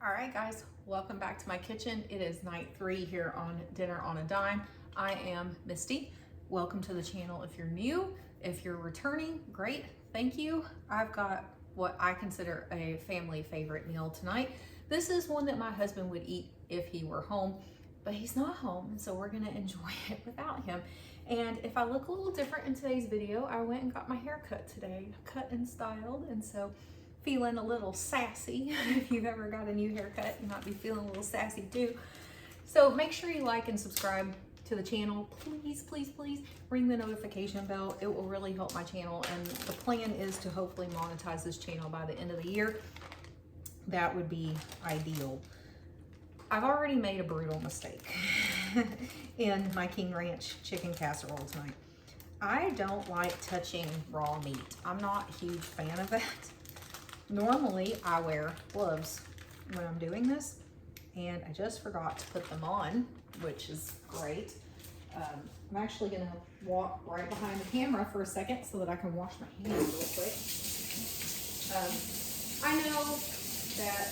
All right, guys, welcome back to my kitchen. It is night 3 here on Dinner on a Dime. I am Misty. Welcome to the channel if you're new. If you're returning, great, thank you. I've got what I consider a family favorite meal tonight. This is one that my husband would eat if he were home, but he's not home, so we're gonna enjoy it without him. And if I look a little different in today's video, I went and got my hair cut today, cut and styled, and so feeling a little sassy. If you've ever got a new haircut, you might be feeling a little sassy too. So make sure you like and subscribe to the channel. Please, please, please ring the notification bell. It will really help my channel. And the plan is to hopefully monetize this channel by the end of the year. That would be ideal. I've already made a brutal mistake in my King Ranch Chicken Casserole tonight. I don't like touching raw meat. I'm not a huge fan of that. Normally, I wear gloves when I'm doing this, and I just forgot to put them on, which is great. I'm actually going to walk right behind the camera for a second so that I can wash my hands real quick. I know that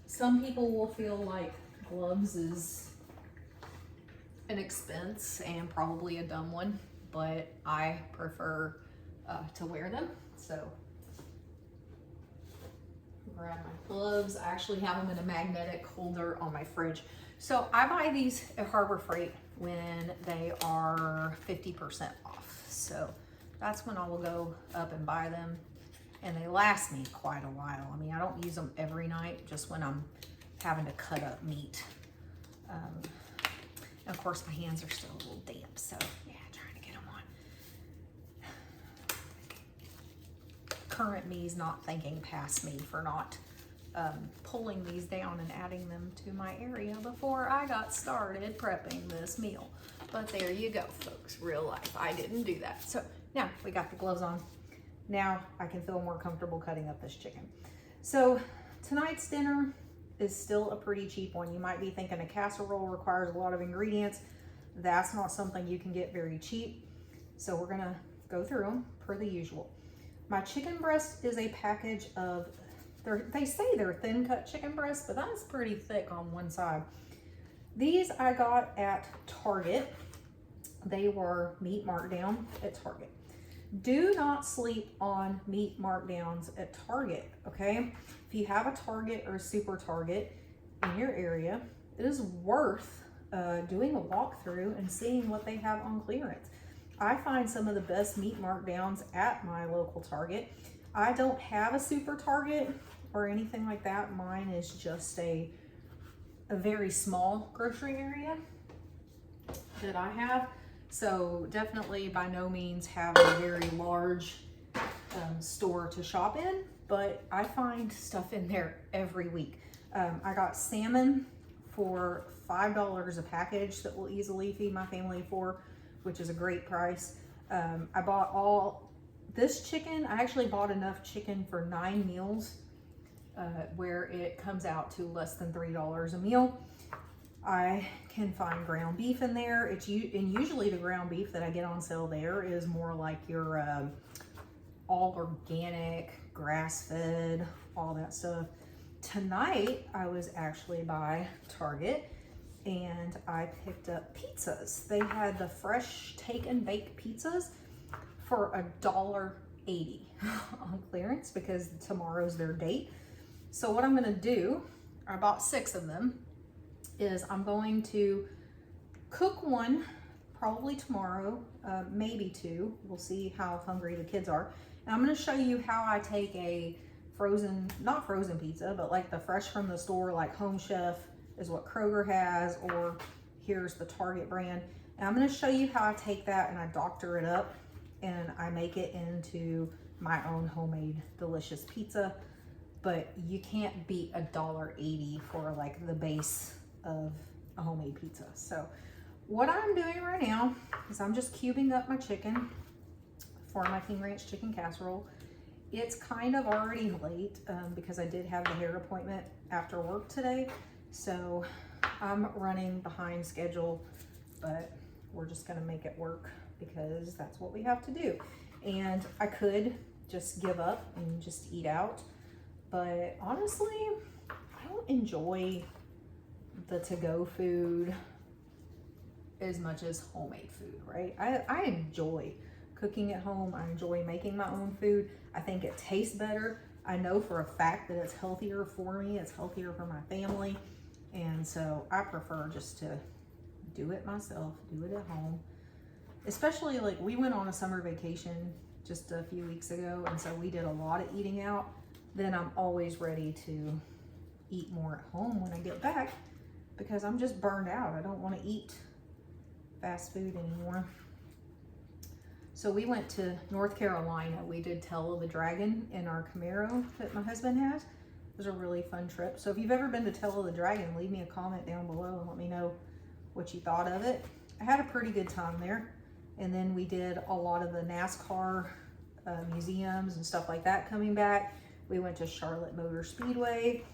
some people will feel like gloves is an expense and probably a dumb one, but I prefer to wear them. So grab my gloves. I actually have them in a magnetic holder on my fridge. So I buy these at Harbor Freight when they are 50% off. So that's when I will go up and buy them. And they last me quite a while. I mean, I don't use them every night, just when I'm having to cut up meat. And of course, my hands are still a little damp. So yeah, trying to get them on. Current me's not thanking past me for not pulling these down and adding them to my area before I got started prepping this meal. But there you go, folks, real life. I didn't do that. So now we got the gloves on. Now I can feel more comfortable cutting up this chicken. So tonight's dinner is still a pretty cheap one. You might be thinking a casserole requires a lot of ingredients. That's not something you can get very cheap. So we're gonna go through them per the usual. My chicken breast is a package of, they say they're thin cut chicken breasts, but that's pretty thick on one side. These I got at Target. They were meat markdown at Target. Do not sleep on meat markdowns at Target, okay? If you have a Target or a Super Target in your area, it is worth doing a walkthrough and seeing what they have on clearance. I find some of the best meat markdowns at my local Target. I don't have a Super Target or anything like that. Mine is just a very small grocery area that I have. So definitely by no means have a very large store to shop in, but I find stuff in there every week. I got salmon for $5 a package that will easily feed my family for, which is a great price. I bought all this chicken. I actually bought enough chicken for 9 meals where it comes out to less than $3 a meal. I can find ground beef in there. And usually the ground beef that I get on sale there is more like your all organic, grass-fed, all that stuff. Tonight I was actually by Target and I picked up pizzas. They had the fresh take and bake pizzas for $1.80 on clearance because tomorrow's their date. So what I'm gonna do, I bought 6 of them, is I'm going to cook one probably tomorrow, maybe 2. We'll see how hungry the kids are. And I'm gonna show you how I take a frozen, not frozen pizza, but like the fresh from the store, like Home Chef is what Kroger has, or here's the Target brand. And I'm gonna show you how I take that and I doctor it up and I make it into my own homemade delicious pizza. But you can't beat $1.80 for like the base of a homemade pizza. So what I'm doing right now is I'm just cubing up my chicken for my King Ranch Chicken Casserole. It's kind of already late because I did have the hair appointment after work today. So I'm running behind schedule, but we're just gonna make it work because that's what we have to do. And I could just give up and just eat out, but honestly, I don't enjoy the to-go food as much as homemade food, right? I enjoy cooking at home. I enjoy making my own food. I think it tastes better. I know for a fact that it's healthier for me. It's healthier for my family. And so I prefer just to do it myself, do it at home. Especially like we went on a summer vacation just a few weeks ago, and so we did a lot of eating out. Then I'm always ready to eat more at home when I get back because I'm just burned out. I don't want to eat fast food anymore. So we went to North Carolina. We did Tell of the Dragon in our Camaro that my husband has. It was a really fun trip. So if you've ever been to Tell of the Dragon, leave me a comment down below and let me know what you thought of it. I had a pretty good time there. And then we did a lot of the NASCAR museums and stuff like that coming back. We went to Charlotte Motor Speedway,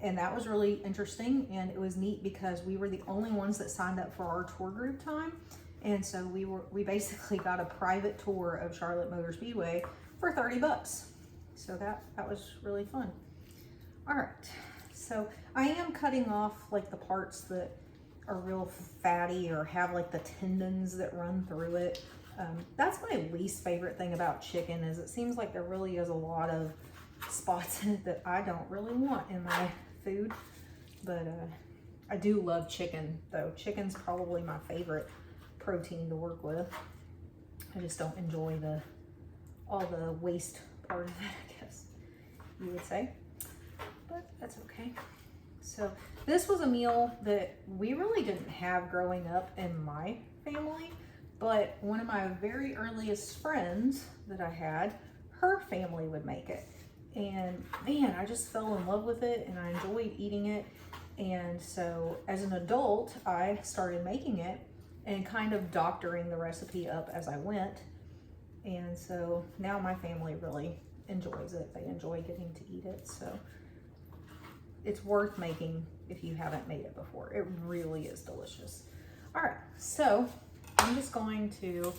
and that was really interesting. And it was neat because we were the only ones that signed up for our tour group time. And so we basically got a private tour of Charlotte Motor Speedway for 30 bucks. So that was really fun. All right, so I am cutting off like the parts that are real fatty or have like the tendons that run through it. That's my least favorite thing about chicken, is it seems like there really is a lot of spots in it that I don't really want in my food. But I do love chicken though. Chicken's probably my favorite protein to work with. I just don't enjoy all the waste part of it, I guess you would say, but that's okay. So this was a meal that we really didn't have growing up in my family, but one of my very earliest friends that I had, her family would make it. And man, I just fell in love with it and I enjoyed eating it. And so as an adult, I started making it and kind of doctoring the recipe up as I went. And so now my family really enjoys it. They enjoy getting to eat it. So it's worth making if you haven't made it before. It really is delicious. All right, so I'm just going to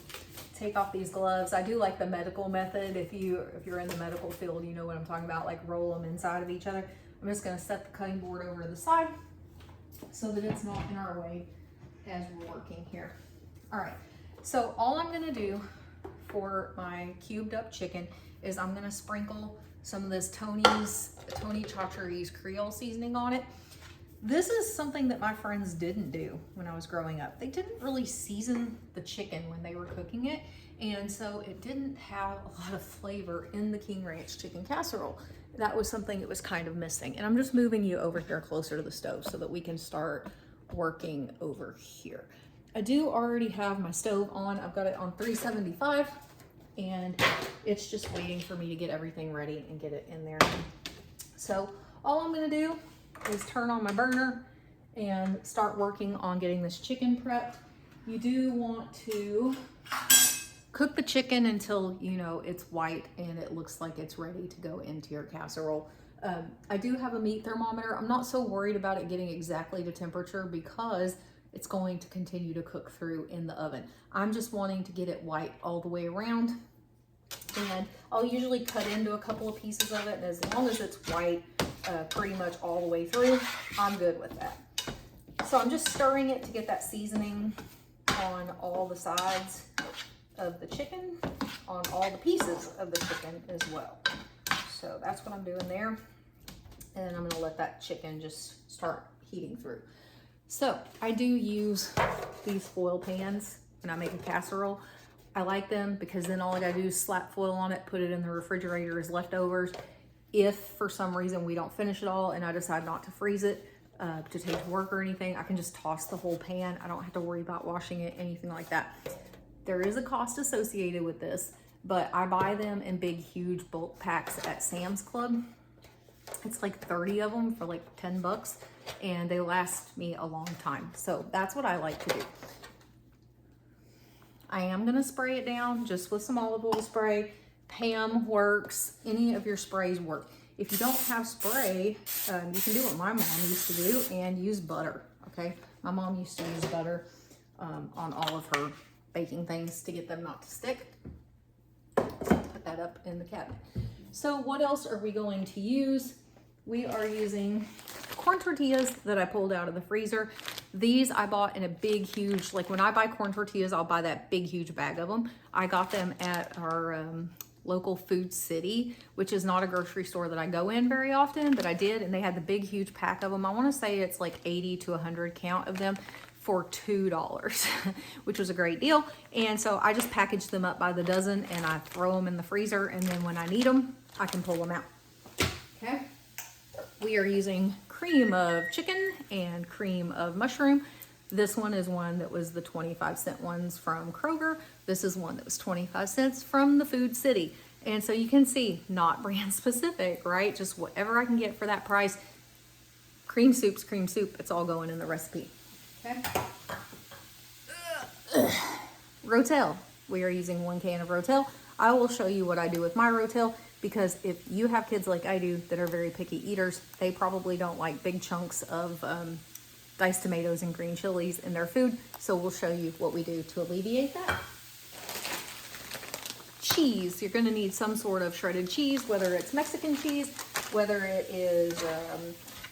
take off these gloves. I do like the medical method. If you're in the medical field, you know what I'm talking about, like roll them inside of each other. I'm just gonna set the cutting board over to the side so that it's not in our way as we're working here. All right, so all I'm gonna do for my cubed up chicken is I'm gonna sprinkle some of this Tony Chachere's Creole seasoning on it. This is something that my friends didn't do when I was growing up. They didn't really season the chicken when they were cooking it, and so it didn't have a lot of flavor in the King Ranch Chicken Casserole. That was something that was kind of missing. And I'm just moving you over here closer to the stove so that we can start working over here. I do already have my stove on. I've got it on 375, and it's just waiting for me to get everything ready and get it in there. So all I'm gonna do is turn on my burner and start working on getting this chicken prepped. You do want to cook the chicken until you know it's white and it looks like it's ready to go into your casserole. I do have a meat thermometer. I'm not so worried about it getting exactly to temperature because it's going to continue to cook through in the oven. I'm just wanting to get it white all the way around, and I'll usually cut into a couple of pieces of it, and as long as it's white pretty much all the way through, I'm good with that. So I'm just stirring it to get that seasoning on all the sides of the chicken, on all the pieces of the chicken as well. So that's what I'm doing there. And I'm gonna let that chicken just start heating through. So I do use these foil pans when I make a casserole. I like them because then all I gotta do is slap foil on it, put it in the refrigerator as leftovers. If for some reason we don't finish it all and I decide not to freeze it to take to work or anything, I can just toss the whole pan. I don't have to worry about washing it, anything like that. There is a cost associated with this, but I buy them in big, huge bulk packs at Sam's Club. It's like 30 of them for like 10 bucks, and they last me a long time. So that's what I like to do. I am gonna spray it down just with some olive oil spray. Pam works, any of your sprays work. If you don't have spray, you can do what my mom used to do and use butter, okay? My mom used to use butter on all of her baking things to get them not to stick. Put that up in the cabinet. So what else are we going to use? We are using corn tortillas that I pulled out of the freezer. These I bought in a big, huge, like when I buy corn tortillas, I'll buy that big, huge bag of them. I got them at our local Food City, which is not a grocery store that I go in very often, but I did, and they had the big, huge pack of them. I want to say it's like 80 to 100 count of them for $2, which was a great deal. And so I just packaged them up by the dozen and I throw them in the freezer, and then when I need them, I can pull them out. Okay. We are using cream of chicken and cream of mushroom. This one is one that was the 25-cent ones from Kroger. This is one that was 25 cents from the Food City. And so you can see, not brand specific, right? Just whatever I can get for that price. Cream soup's cream soup. It's all going in the recipe. Okay. Rotel. We are using 1 can of Rotel. I will show you what I do with my Rotel, because if you have kids like I do that are very picky eaters, they probably don't like big chunks of diced tomatoes and green chilies in their food. So we'll show you what we do to alleviate that. Cheese. You're going to need some sort of shredded cheese, whether it's Mexican cheese, whether it is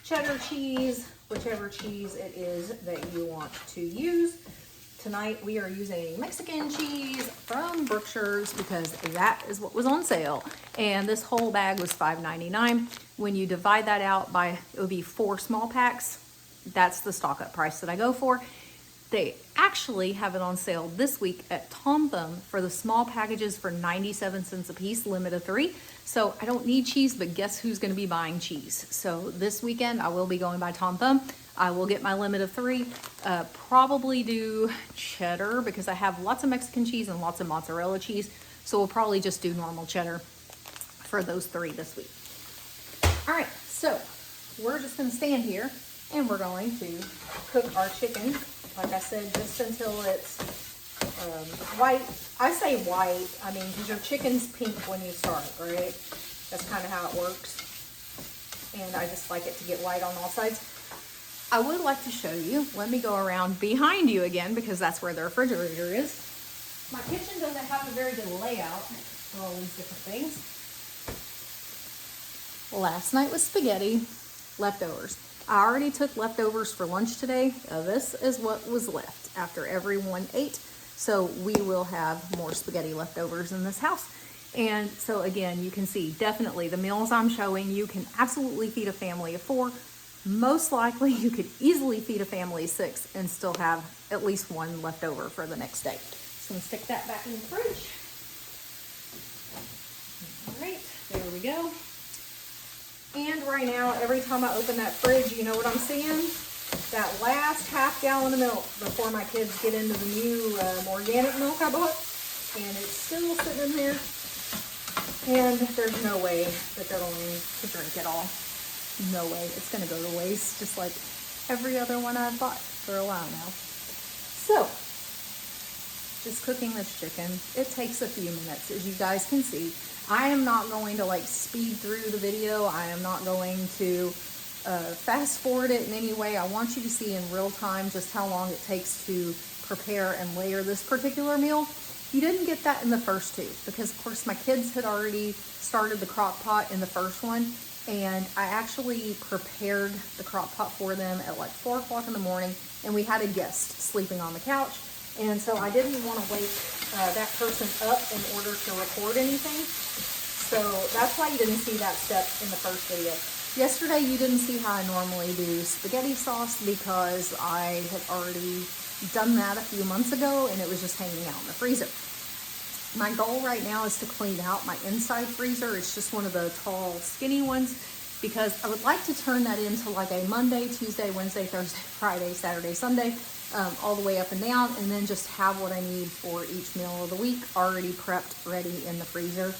cheddar cheese, whichever cheese it is that you want to use. Tonight we are using Mexican cheese from Brookshire's because that is what was on sale. And this whole bag was $5.99. When you divide that out by, it would be 4 small packs. That's the stock up price that I go for. They actually have it on sale this week at Tom Thumb for the small packages for 97 cents a piece, limit of 3. So I don't need cheese, but guess who's going to be buying cheese? So this weekend I will be going by Tom Thumb. I will get my limit of 3, probably do cheddar because I have lots of Mexican cheese and lots of mozzarella cheese. So we'll probably just do normal cheddar for those 3 this week. All right, so we're just going to stand here and we're going to cook our chicken. Like I said, just until it's white. I say white, I mean, because your chicken's pink when you start, right? That's kind of how it works. And I just like it to get white on all sides. I would like to show you, let me go around behind you again because that's where the refrigerator is. My kitchen doesn't have a very good layout for all these different things. Last night was spaghetti, leftovers. I already took leftovers for lunch today. This is what was left after everyone ate. So we will have more spaghetti leftovers in this house. And so again, you can see definitely the meals I'm showing you can absolutely feed a family of 4. Most likely you could easily feed a family of 6 and still have at least 1 left over for the next day. So I'm gonna stick that back in the fridge. All right, there we go. And right now, every time I open that fridge, you know what I'm seeing? That last half gallon of milk before my kids get into the new organic milk I bought. And it's still sitting in there. And there's no way that they're going to drink it all. No way. It's going to go to waste, just like every other one I've bought for a while now. So, just cooking this chicken. It takes a few minutes, as you guys can see. I am not going to like speed through the video. I am not going to fast forward it in any way. I want you to see in real time just how long it takes to prepare and layer this particular meal. You didn't get that in the first 2 because of course my kids had already started the crock pot in the first one, and I actually prepared the crock pot for them at like 4 o'clock in the morning, and we had a guest sleeping on the couch, and so I didn't want to wake that person up in order to record anything. So that's why you didn't see that step in the first video. Yesterday you didn't see how I normally do spaghetti sauce because I had already done that a few months ago and it was just hanging out in the freezer. My goal right now is to clean out my inside freezer. It's just one of the tall, skinny ones because I would like to turn that into like a Monday, Tuesday, Wednesday, Thursday, Friday, Saturday, Sunday, all the way up and down, and then just have what I need for each meal of the week already prepped, ready in the freezer.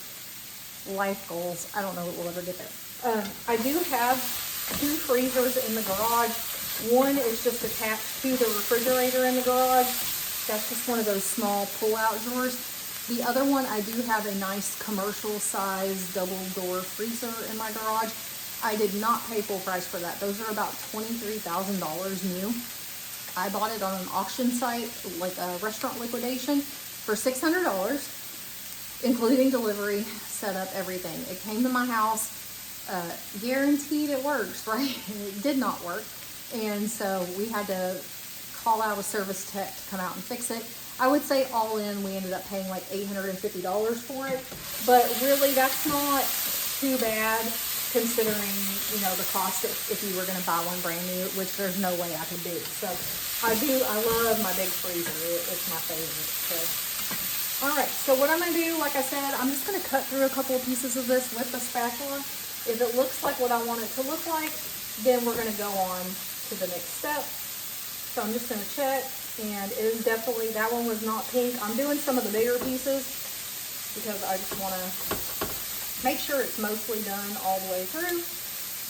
Life goals. I don't know that we'll ever get there. I do have 2 freezers in the garage. One is just attached to the refrigerator in the garage. That's just one of those small pull-out drawers. The other one, I do have a nice commercial size double door freezer in my garage. I did not pay full price for that. Those are about $23,000 new. I bought it on an auction site, like a restaurant liquidation, for $600, including delivery, setup, everything. It came to my house. guaranteed it works, right? It did not work. And so we had to call out a service tech to come out and fix it. I would say all in, we ended up paying like $850 for it. But really, that's not too bad considering, you know, the cost if you were going to buy one brand new, which there's no way I could do. So I love my big freezer. It's my favorite. So. All right, so what I'm going to do, like I said, I'm just going to cut through a couple of pieces of this with the spatula. If it looks like what I want it to look like, then we're going to go on to the next step. So I'm just going to check, and it is definitely, that one was not pink. I'm doing some of the bigger pieces because I just want to make sure it's mostly done all the way through.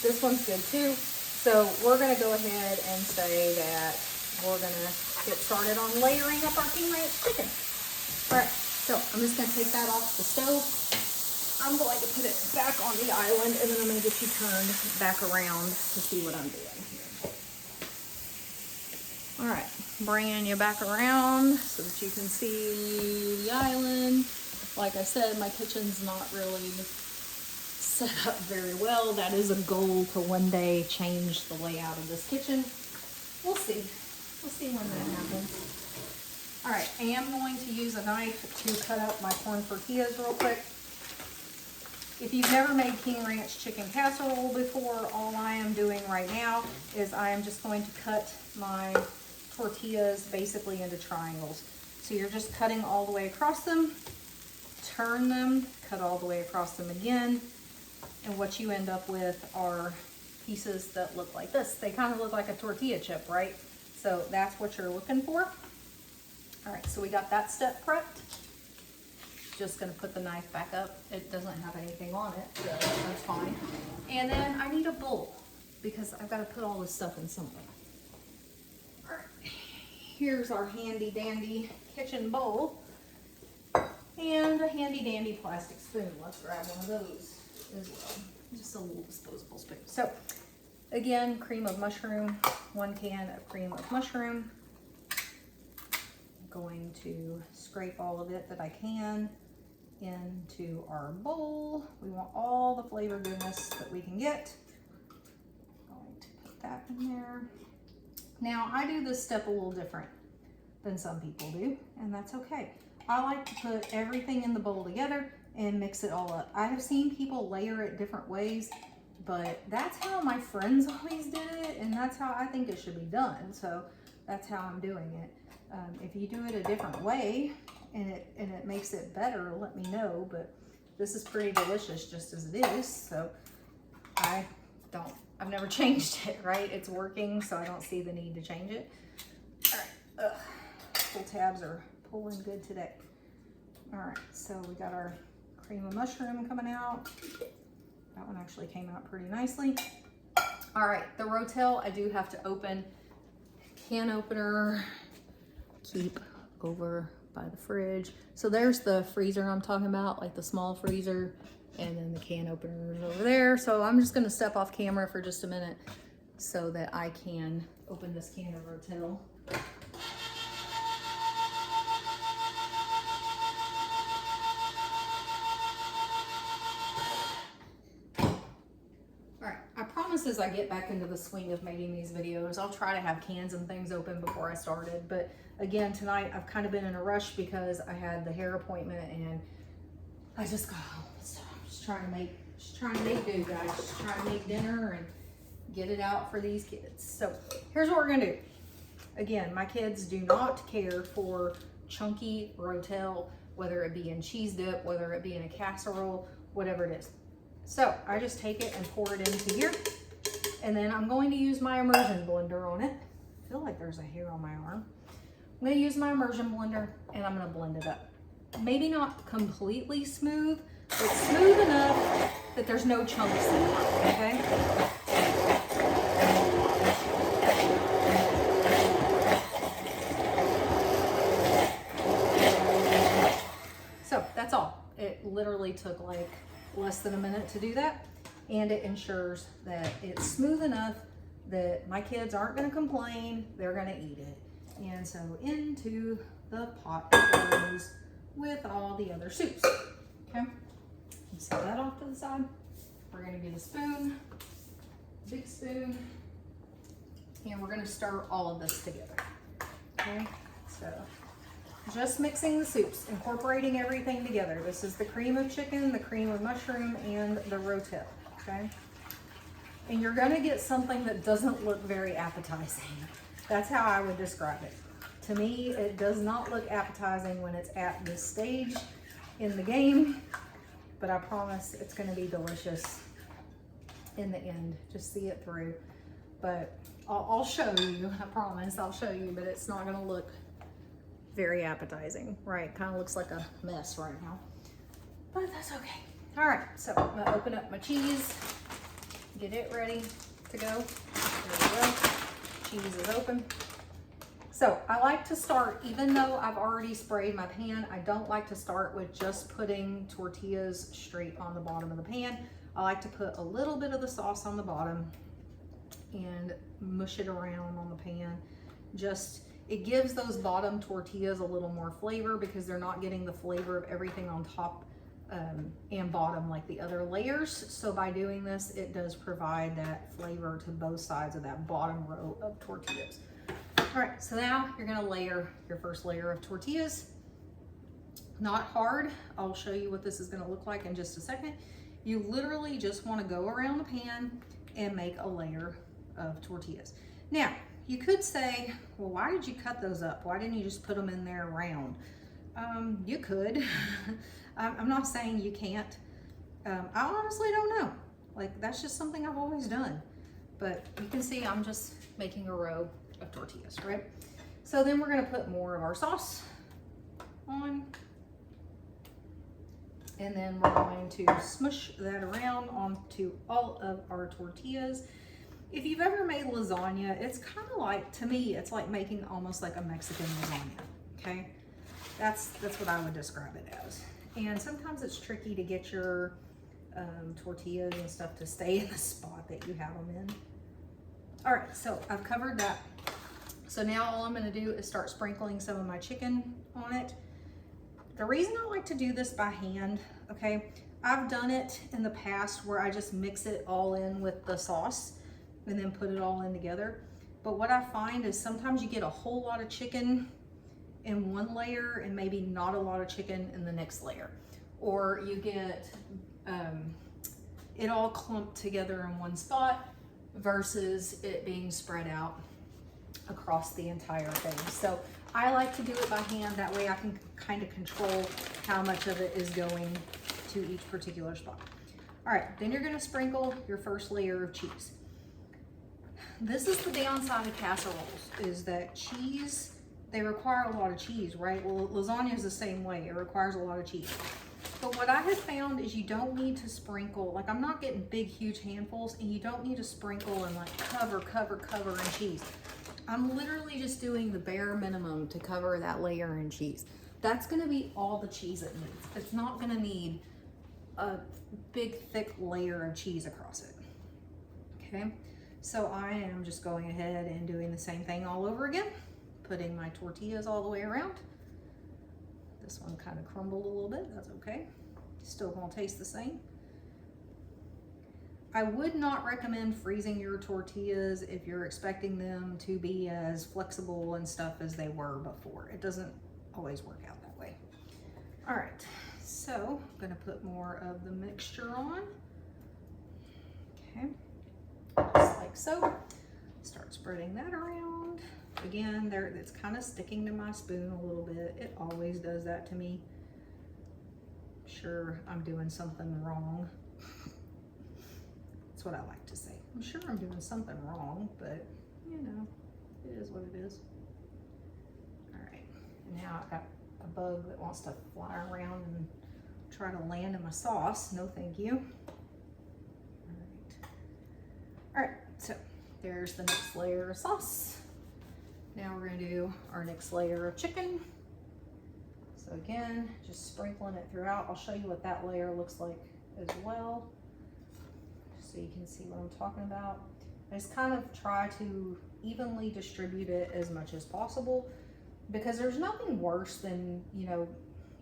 This one's good too. So we're going to go ahead and say that we're going to get started on layering up our King Ranch chicken. All right, so I'm just going to take that off the stove. I'm going to put it back on the island, and then I'm going to get you turned back around to see what I'm doing here. All right, bringing you back around so that you can see the island. Like I said, my kitchen's not really set up very well. That is a goal to one day change the layout of this kitchen. We'll see. We'll see when that happens. All right, I am going to use a knife to cut up my corn tortillas real quick. If you've never made King Ranch Chicken Casserole before, all I am doing right now is I am just going to cut my tortillas basically into triangles. So you're just cutting all the way across them, turn them, cut all the way across them again, and what you end up with are pieces that look like this. They kind of look like a tortilla chip, right? So that's what you're looking for. All right, so we got that step prepped. Just gonna put the knife back up. It doesn't have anything on it, so that's fine. And then I need a bowl because I've got to put all this stuff in somewhere. All right, here's our handy dandy kitchen bowl and a handy dandy plastic spoon. Let's grab one of those as well. Just a little disposable spoon. So again, cream of mushroom, 1 can of cream of mushroom. I'm going to scrape all of it that I can into our bowl. We want all the flavor goodness that we can get. I'm going to put that in there. Now I do this step a little different than some people do, and that's okay. I like to put everything in the bowl together and mix it all up. I have seen people layer it different ways, but that's how my friends always did it, and that's how I think it should be done. So that's how I'm doing it. If you do it a different way and it makes it better, let me know. But this is pretty delicious just as it is. So I've never changed it, right? It's working, so I don't see the need to change it. All right, pull tabs are pulling good today. All right, so we got our cream of mushroom coming out. That one actually came out pretty nicely. All right, the Rotel I do have to open. Can opener, keep over by the fridge. So there's the freezer I'm talking about, like the small freezer, and then the can opener is over there. So I'm just gonna step off camera for just a minute so that I can open this can of Rotel. As I get back into the swing of making these videos, I'll try to have cans and things open before I started. But again, tonight I've kind of been in a rush because I had the hair appointment and I just got home. So I'm just trying to make do, guys. Just trying to make dinner and get it out for these kids. So here's what we're gonna do. Again, my kids do not care for chunky Rotel, whether it be in cheese dip, whether it be in a casserole, whatever it is. So I just take it and pour it into here. And then I'm going to use my immersion blender on it. I feel like there's a hair on my arm. I'm going to use my immersion blender and I'm going to blend it up. Maybe not completely smooth, but smooth enough that there's no chunks in it, okay? So that's all. It literally took like less than a minute to do that. And it ensures that it's smooth enough that my kids aren't gonna complain, they're gonna eat it. And so into the pot it goes with all the other soups, okay? Set that off to the side. we're gonna get a spoon, big spoon, and we're gonna stir all of this together, okay? So, just mixing the soups, incorporating everything together. This is the cream of chicken, the cream of mushroom, and the rotel, okay? And you're gonna get something that doesn't look very appetizing. That's how I would describe it. To me, it does not look appetizing when it's at this stage in the game, but I promise it's gonna be delicious in the end. Just see it through. But I'll show you, I promise, I'll show you, but it's not gonna look very appetizing, right? Kind of looks like a mess right now, but that's okay. All right, so I'm gonna open up my cheese, get it ready to go. There we go, cheese is open. So I like to start, even though I've already sprayed my pan, I don't like to start with just putting tortillas straight on the bottom of the pan. I like to put a little bit of the sauce on the bottom and mush it around on the pan. It gives those bottom tortillas a little more flavor because they're not getting the flavor of everything on top and bottom like the other layers. So by doing this, it does provide that flavor to both sides of that bottom row of tortillas. All right, so now you're gonna layer your first layer of tortillas. Not hard. I'll show you what this is gonna look like in just a second. You literally just wanna go around the pan and make a layer of tortillas. Now, you could say, well, why did you cut those up? Why didn't you just put them in there round? You could. I'm not saying you can't. I honestly don't know. Like, that's just something I've always done. But you can see I'm just making a row of tortillas, right? So then we're gonna put more of our sauce on. And then we're going to smush that around onto all of our tortillas. If you've ever made lasagna, it's kind of like, to me, it's like making almost like a Mexican lasagna, okay? That's what I would describe it as. And sometimes it's tricky to get your tortillas and stuff to stay in the spot that you have them in. All right, so I've covered that. So now all I'm gonna do is start sprinkling some of my chicken on it. The reason I like to do this by hand, okay, I've done it in the past where I just mix it all in with the sauce and then put it all in together. But what I find is sometimes you get a whole lot of chicken in one layer and maybe not a lot of chicken in the next layer. Or you get it all clumped together in one spot versus it being spread out across the entire thing. So I like to do it by hand. That way I can kind of control how much of it is going to each particular spot. All right, then you're gonna sprinkle your first layer of cheese. This is the downside of casseroles, is that cheese, they require a lot of cheese, right? Well, lasagna is the same way. It requires a lot of cheese. But what I have found is you don't need to sprinkle, like I'm not getting big, huge handfuls, and you don't need to sprinkle and like cover in cheese. I'm literally just doing the bare minimum to cover that layer in cheese. That's gonna be all the cheese it needs. It's not gonna need a big, thick layer of cheese across it, okay? So I am just going ahead and doing the same thing all over again, putting my tortillas all the way around. This one kind of crumbled a little bit, that's okay. Still gonna taste the same. I would not recommend freezing your tortillas if you're expecting them to be as flexible and stuff as they were before. It doesn't always work out that way. All right, so I'm gonna put more of the mixture on. Okay, just like so. Start spreading that around. Again, it's kind of sticking to my spoon a little bit. It always does that to me. Sure, I'm doing something wrong. That's what I like to say. I'm sure I'm doing something wrong, but you know, it is what it is. All right, and now I've got a bug that wants to fly around and try to land in my sauce. No, thank you. All right, so there's the next layer of sauce. Now we're gonna do our next layer of chicken. So again, just sprinkling it throughout. I'll show you what that layer looks like as well, so you can see what I'm talking about. I just kind of try to evenly distribute it as much as possible, because there's nothing worse than, you know,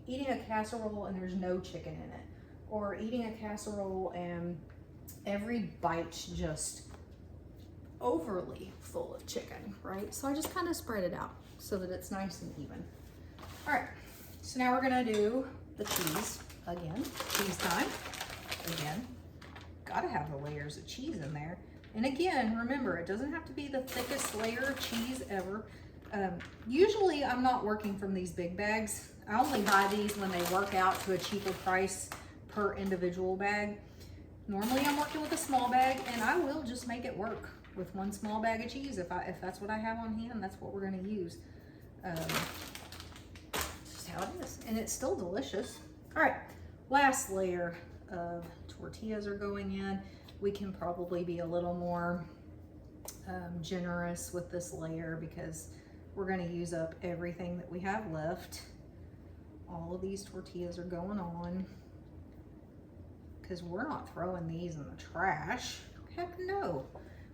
eating a casserole and there's no chicken in it, or eating a casserole and every bite's just overly full of chicken, right? So I just kind of spread it out so that it's nice and even. All right, so now we're gonna do the cheese again. Cheese time again. Gotta have the layers of cheese in there. And again, remember, it doesn't have to be the thickest layer of cheese ever. Usually I'm not working from these big bags. I only buy these when they work out to a cheaper price per individual bag. Normally I'm working with a small bag, and I will just make it work with one small bag of cheese. If that's what I have on hand, that's what we're gonna use. Just how it is, and it's still delicious. All right, last layer of tortillas are going in. We can probably be a little more generous with this layer because we're gonna use up everything that we have left. All of these tortillas are going on because we're not throwing these in the trash. Heck no.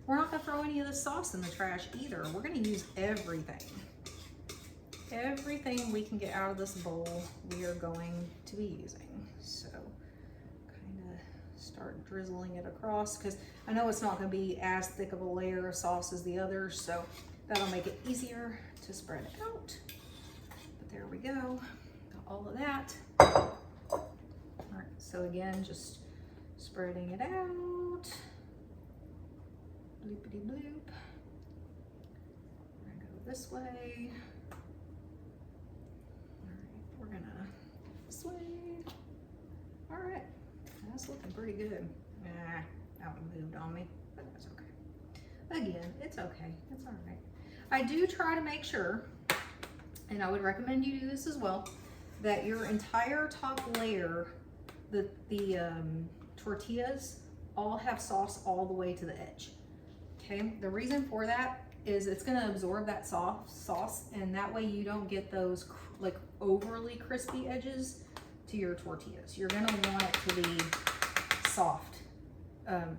We're not gonna throw any of the sauce in the trash either. We're gonna use everything. Everything we can get out of this bowl, we are going to be using. So kind of start drizzling it across because I know it's not gonna be as thick of a layer of sauce as the others, so that'll make it easier to spread it out. But there we go, got all of that. All right, so again, just spreading it out. Bloopity bloop. We're gonna go this way. All right, we're gonna this way. All right, that's looking pretty good. Nah, that one moved on me, but that's okay. Again, it's okay, it's all right. I do try to make sure, and I would recommend you do this as well, that your entire top layer, the tortillas all have sauce all the way to the edge. Okay, the reason for that is it's gonna absorb that sauce, and that way you don't get those like overly crispy edges to your tortillas. You're gonna want it to be soft,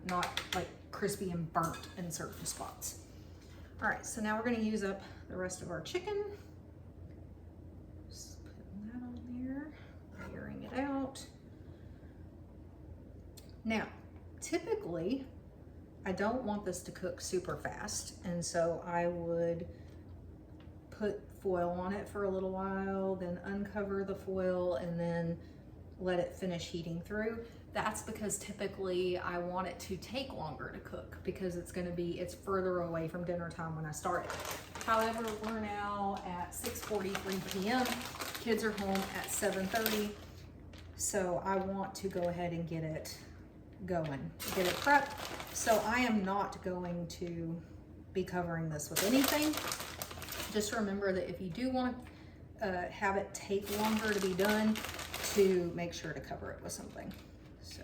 not like crispy and burnt in certain spots. All right, so now we're gonna use up the rest of our chicken. Just putting that on there, layering it out. Now, typically, I don't want this to cook super fast, and so I would put foil on it for a little while, then uncover the foil, and then let it finish heating through. That's because typically I want it to take longer to cook because it's further away from dinner time when I start it. However, we're now at 6:43 p.m. Kids are home at 7:30, so I want to go ahead and get it going, get it prepped. So I am not going to be covering this with anything. Just remember that if you do want to have it take longer to be done, to make sure to cover it with something. So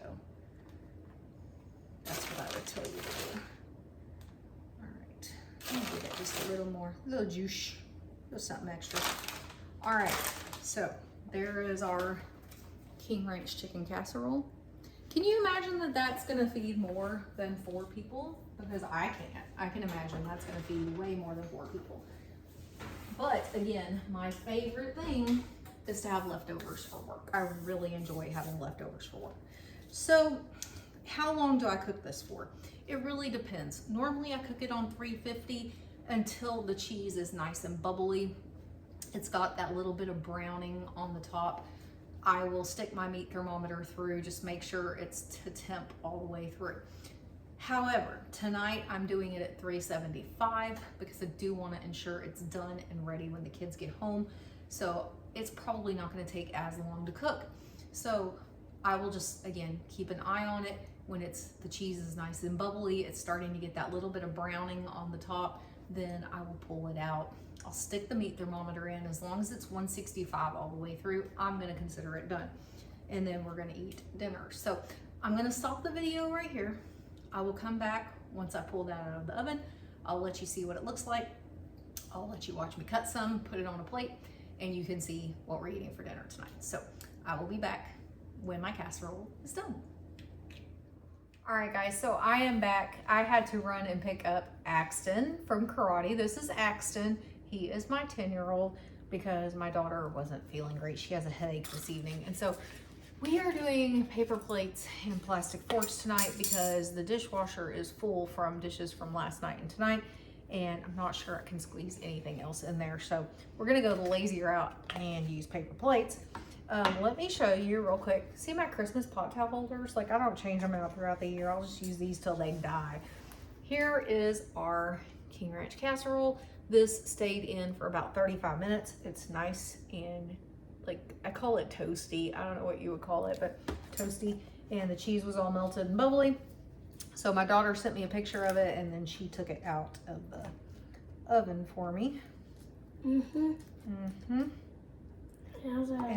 that's what I would tell you to do. All right, I'm gonna give it just a little juice, just something extra. All right, so there is our King Ranch Chicken Casserole. Can you imagine that that's gonna feed more than 4 people? Because I can't. I can imagine that's gonna feed way more than 4 people. But again, my favorite thing is to have leftovers for work. I really enjoy having leftovers for work. So how long do I cook this for? It really depends. Normally I cook it on 350 until the cheese is nice and bubbly. It's got that little bit of browning on the top. I will stick my meat thermometer through, just make sure it's to temp all the way through. However, tonight I'm doing it at 375 because I do want to ensure it's done and ready when the kids get home. So it's probably not going to take as long to cook. So I will just, again, keep an eye on it. When the cheese is nice and bubbly, it's starting to get that little bit of browning on the top, then I will pull it out. I'll stick the meat thermometer in. As long as it's 165 all the way through, I'm gonna consider it done. And then we're gonna eat dinner. So I'm gonna stop the video right here. I will come back once I pull that out of the oven. I'll let you see what it looks like. I'll let you watch me cut some, put it on a plate, and you can see what we're eating for dinner tonight. So I will be back when my casserole is done. All right, guys, so I am back. I had to run and pick up Axton from karate. This is Axton. He is my 10-year-old because my daughter wasn't feeling great. She has a headache this evening. And so We are doing paper plates and plastic forks tonight because the dishwasher is full from dishes from last night and tonight, and I'm not sure I can squeeze anything else in there. So we're gonna go the lazy route and use paper plates. Let me show you real quick. See my Christmas pot towel holders? Like, I don't change them out throughout the year. I'll just use these till they die. Here is our King Ranch Casserole. This stayed in for about 35 minutes. It's nice and, like, I call it toasty. I don't know what you would call it, but toasty. And the cheese was all melted and bubbly. So my daughter sent me a picture of it, and then she took it out of the oven for me. And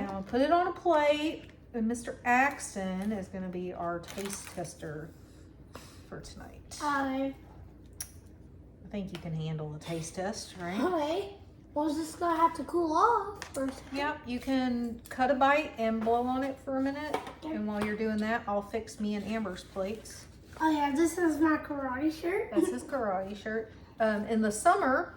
I'll put it on a plate, and Mr. Axton is going to be our taste tester for tonight. I think you can handle the taste test, right? Okay. Well, is this gonna have to cool off first? Yep, you can cut a bite and blow on it for a minute. Okay. And while you're doing that, I'll fix me and Amber's plates. Oh yeah, this is my karate shirt. That's his karate shirt. In the summer,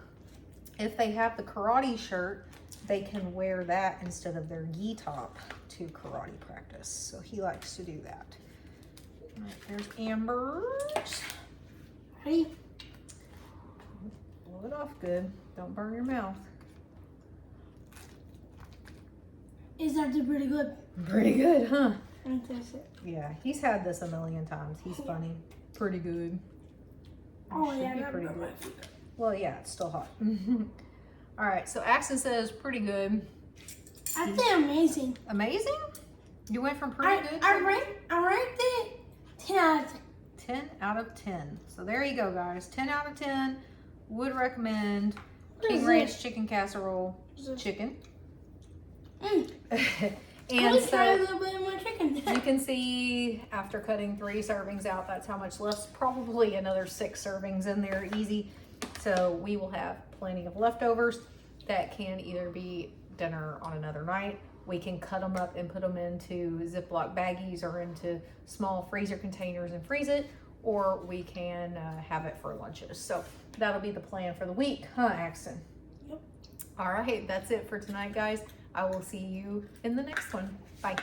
if they have the karate shirt, they can wear that instead of their gi top to karate practice. So he likes to do that. All right, there's Amber's. Ready? Blow it off good. Don't burn your mouth. Is that pretty good? Pretty good, huh? Yeah, he's had this a million times. He's funny. Pretty good. Oh yeah, pretty good. Well, yeah, it's still hot. All right, so Axton says pretty good. I say amazing. Amazing? You went from pretty good to I ranked it 10 out of 10. 10 out of 10. So there you go, guys. 10 out of 10. Would recommend King Ranch Chicken Casserole. Chicken. And so try a little bit more chicken. You can see after cutting 3 servings out, that's how much left. Probably another 6 servings in there, easy. So we will have plenty of leftovers that can either be dinner on another night. We can cut them up and put them into Ziploc baggies or into small freezer containers and freeze it, or we can have it for lunches. So that'll be the plan for the week, huh, Axton? Yep. All right, that's it for tonight, guys. I will see you in the next one. Bye.